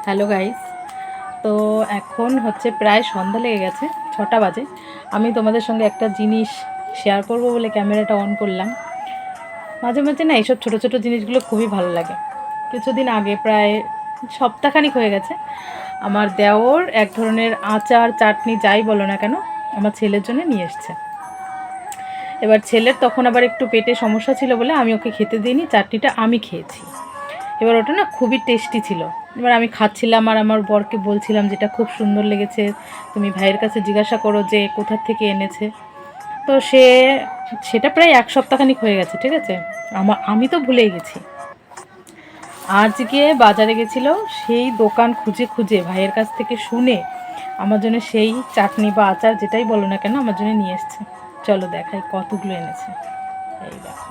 Hello guys. তো এখন হচ্ছে প্রায় সন্ধ্যা লেগে গেছে, 6টা বাজে। আমি তোমাদের সঙ্গে একটা জিনিস শেয়ার করব বলে ক্যামেরাটা অন করলাম। মাঝে মাঝে না এইসব ছোটো ছোটো জিনিসগুলো খুবই ভালো লাগে। কিছুদিন আগে, প্রায় সপ্তাহখানিক হয়ে গেছে, আমার দেওর এক ধরনের আচার চাটনি যাই বলো না কেন আমার ছেলের জন্য নিয়ে এসছে। এবার ছেলের তখন আবার একটু পেটে সমস্যা ছিল বলে আমি ওকে খেতে দিইনি, চাটনিটা আমি খেয়েছি। এবার ওটা না খুবই টেস্টি ছিল। এবার আমি খাচ্ছিলাম আর আমার বরকে বলছিলাম যেটা খুব সুন্দর লেগেছে, তুমি ভাইয়ের কাছে জিজ্ঞাসা করো যে কোথা থেকে এনেছে। তো সেটা প্রায় এক সপ্তাহখানিক হয়ে গেছে, ঠিক আছে। আমি তো ভুলেই গেছি। আজকে বাজারে গেছিলো, সেই দোকান খুঁজে খুঁজে ভাইয়ের কাছ থেকে শুনে আমার জন্য সেই চাটনি বা আচার যেটাই বলো না কেন আমার জন্য নিয়ে এসছে। চলো দেখাই কতগুলো এনেছে। এই দেখো,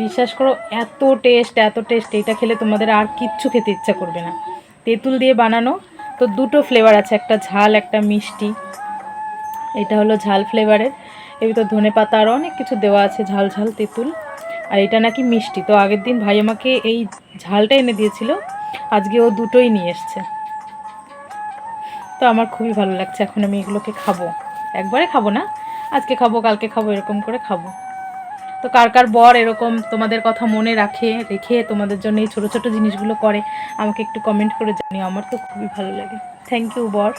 বিশ্বাস করো এত টেস্ট এত টেস্ট, এটা খেলে তোমাদের আর কিচ্ছু খেতে ইচ্ছা করবে না। তেঁতুল দিয়ে বানানো। তো দুটো ফ্লেভার আছে, একটা ঝাল একটা মিষ্টি। এটা হলো ঝাল ফ্লেভারের, এর ভিতর ধনে পাতা আরও অনেক কিছু দেওয়া আছে, ঝাল ঝাল তেঁতুল। আর এটা নাকি মিষ্টি। তো আগের দিন ভাই আমাকে এই ঝালটা এনে দিয়েছিল, আজকে ও দুটোই নিয়ে এসছে। তো আমার খুবই ভালো লাগছে, এখন আমি এগুলোকে খাবো। একবারে খাবো না, আজকে খাবো কালকে খাবো এরকম করে খাবো। তো কার কার বর এরকম তোমাদের কথা মনে রেখে তোমাদের জন্য এই ছোটো ছোটো জিনিসগুলো করে, আমাকে একটু কমেন্ট করে জানিও। আমার তো খুবই ভালো লাগে। থ্যাংক ইউ বর।